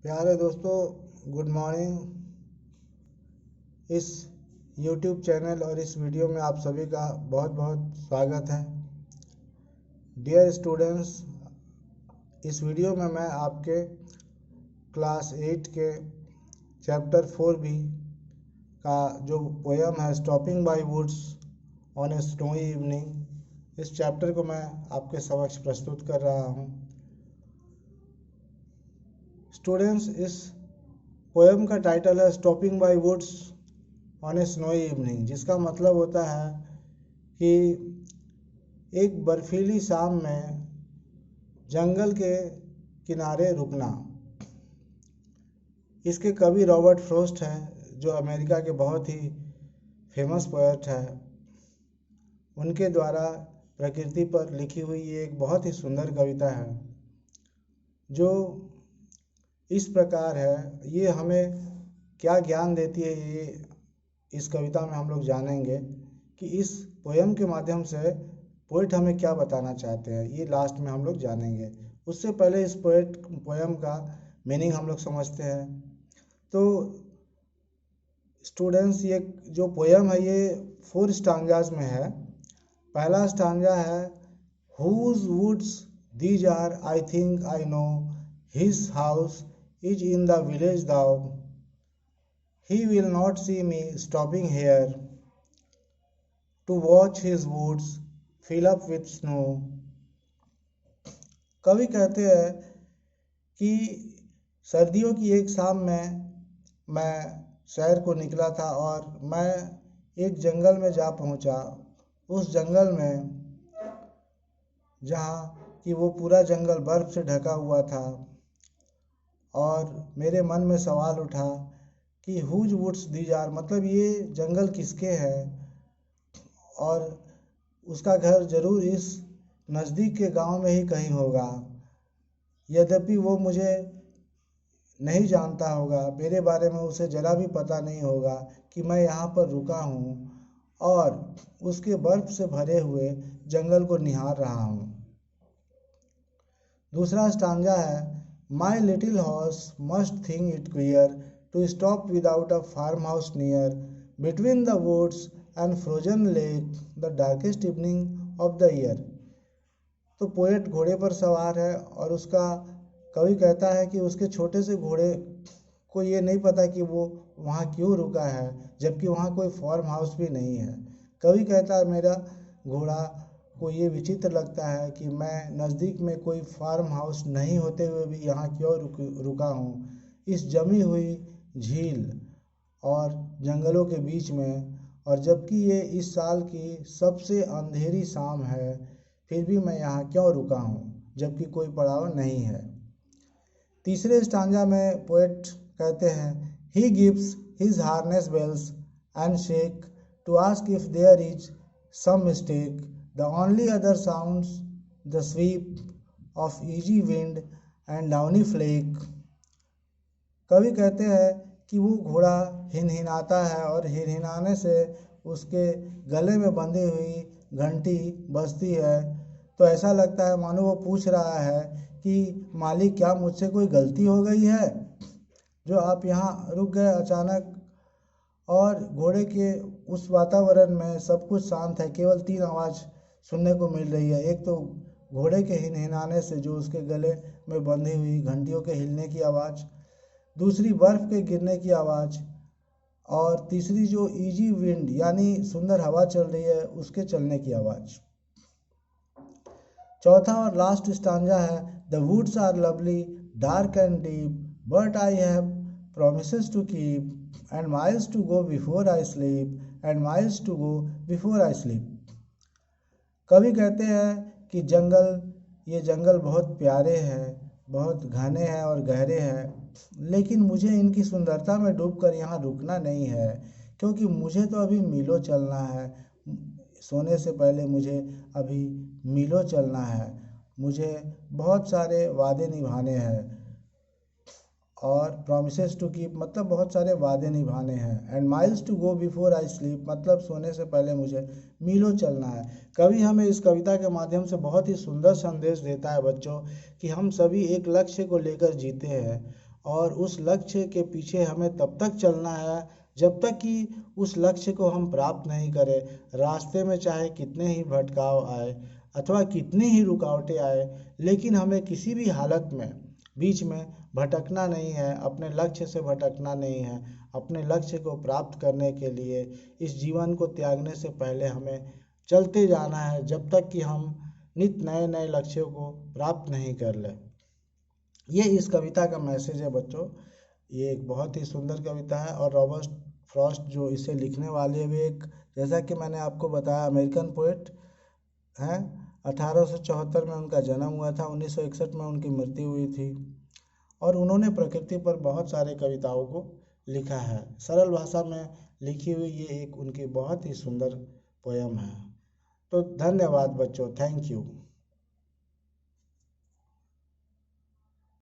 प्यारे दोस्तों, good morning. इस YouTube चैनल और इस वीडियो में आप सभी का बहुत बहुत स्वागत है। डियर स्टूडेंट्स, इस वीडियो में मैं आपके क्लास 8 के चैप्टर 4B का जो पोयम है stopping by woods on a snowy evening, इस चैप्टर को मैं आपके समक्ष प्रस्तुत कर रहा हूँ। स्टूडेंट्स, इस पोएम का टाइटल है stopping by woods on a snowy evening, जिसका मतलब होता है कि एक बर्फीली शाम में जंगल के किनारे रुकना। इसके कवि रॉबर्ट फ्रॉस्ट हैं, जो अमेरिका के बहुत ही फेमस पोएट है। उनके द्वारा प्रकृति पर लिखी हुई ये एक बहुत ही सुंदर कविता है, जो इस प्रकार है। ये हमें क्या ज्ञान देती है, ये इस कविता में हम लोग जानेंगे कि इस पोएम के माध्यम से पोएट हमें क्या बताना चाहते हैं। ये लास्ट में हम लोग जानेंगे। उससे पहले इस पोएम का मीनिंग हम लोग समझते हैं। तो स्टूडेंट्स, ये जो पोएम है ये 4 स्टांजाज में है। पहला स्टांजा है, whose woods these are, I think I know, his house is in the village thou, he will not see me stopping here to watch his woods fill up with snow। कवि कहते हैं कि सर्दियों की एक शाम में मैं सैर को निकला था और मैं एक जंगल में जा पहुंचा। उस जंगल में जहाँ कि वो पूरा जंगल बर्फ से ढका हुआ था, और मेरे मन में सवाल उठा कि हुज वुड्स दीज आर, मतलब ये जंगल किसके है, और उसका घर ज़रूर इस नज़दीक के गांव में ही कहीं होगा। यद्यपि वो मुझे नहीं जानता होगा, मेरे बारे में उसे ज़रा भी पता नहीं होगा कि मैं यहाँ पर रुका हूँ और उसके बर्फ़ से भरे हुए जंगल को निहार रहा हूँ। दूसरा स्टांजा है, My little horse must think it queer to stop without a farmhouse near, between the woods and frozen lake, the darkest evening of the year। तो पोएट घोड़े पर सवार है और उसका कवि कहता है कि उसके छोटे से घोड़े को ये नहीं पता कि वो वहाँ क्यों रुका है, जबकि वहाँ कोई फार्म हाउस भी नहीं है। कवि कहता है, मेरा घोड़ा को ये विचित्र लगता है कि मैं नज़दीक में कोई फार्म हाउस नहीं होते हुए भी यहाँ क्यों रुका हूँ, इस जमी हुई झील और जंगलों के बीच में, और जबकि ये इस साल की सबसे अंधेरी शाम है, फिर भी मैं यहाँ क्यों रुका हूँ जबकि कोई पड़ाव नहीं है। तीसरे स्टांजा में पोएट कहते हैं, he gives his harness bells and shake to ask if there is some mistake, the only other sounds the sweep of easy wind and downy flake। कवि कहते हैं कि वो घोड़ा हिनहिनाता है और हिनहिनाने से उसके गले में बंधी हुई घंटी बजती है, तो ऐसा लगता है मानो वो पूछ रहा है कि मालिक, क्या मुझसे कोई गलती हो गई है जो आप यहाँ रुक गए अचानक। और घोड़े के उस वातावरण में सब कुछ शांत है, केवल 3 आवाज़ सुनने को मिल रही है। एक तो घोड़े के हिनहिनाने से जो उसके गले में बंधी हुई घंटियों के हिलने की आवाज़, दूसरी बर्फ़ के गिरने की आवाज़, और तीसरी जो इजी विंड यानी सुंदर हवा चल रही है उसके चलने की आवाज़। चौथा और लास्ट स्टांजा है, the woods are lovely dark and deep, but I have promises to keep, and miles to go before I sleep, and miles to go before I sleep। कवि कहते हैं कि ये जंगल बहुत प्यारे हैं, बहुत घने हैं और गहरे हैं, लेकिन मुझे इनकी सुंदरता में डूबकर यहाँ रुकना नहीं है, क्योंकि मुझे तो अभी मीलों चलना है। सोने से पहले मुझे अभी मीलों चलना है, मुझे बहुत सारे वादे निभाने हैं, और प्रॉमिसेस टू कीप मतलब बहुत सारे वादे निभाने हैं, and miles to go before I sleep मतलब सोने से पहले मुझे मीलों चलना है। कवि हमें इस कविता के माध्यम से बहुत ही सुंदर संदेश देता है बच्चों, कि हम सभी एक लक्ष्य को लेकर जीते हैं और उस लक्ष्य के पीछे हमें तब तक चलना है जब तक कि उस लक्ष्य को हम प्राप्त नहीं करें। रास्ते में चाहे कितने ही भटकाव आए अथवा कितनी ही रुकावटें आए, लेकिन हमें किसी भी हालत में बीच में भटकना नहीं है, अपने लक्ष्य से भटकना नहीं है। अपने लक्ष्य को प्राप्त करने के लिए इस जीवन को त्यागने से पहले हमें चलते जाना है जब तक कि हम नित नए नए लक्ष्यों को प्राप्त नहीं कर लें। ये इस कविता का मैसेज है बच्चों। ये एक बहुत ही सुंदर कविता है और रॉबर्ट फ्रॉस्ट जो इसे लिखने वाले वे एक, जैसा कि मैंने आपको बताया, अमेरिकन पोएट हैं। 1874 में उनका जन्म हुआ था, 1961 में उनकी मृत्यु हुई थी और उन्होंने प्रकृति पर बहुत सारे कविताओं को लिखा है। सरल भाषा में लिखी हुई ये एक उनकी बहुत ही सुंदर पोयम है। तो धन्यवाद बच्चों, थैंक यू।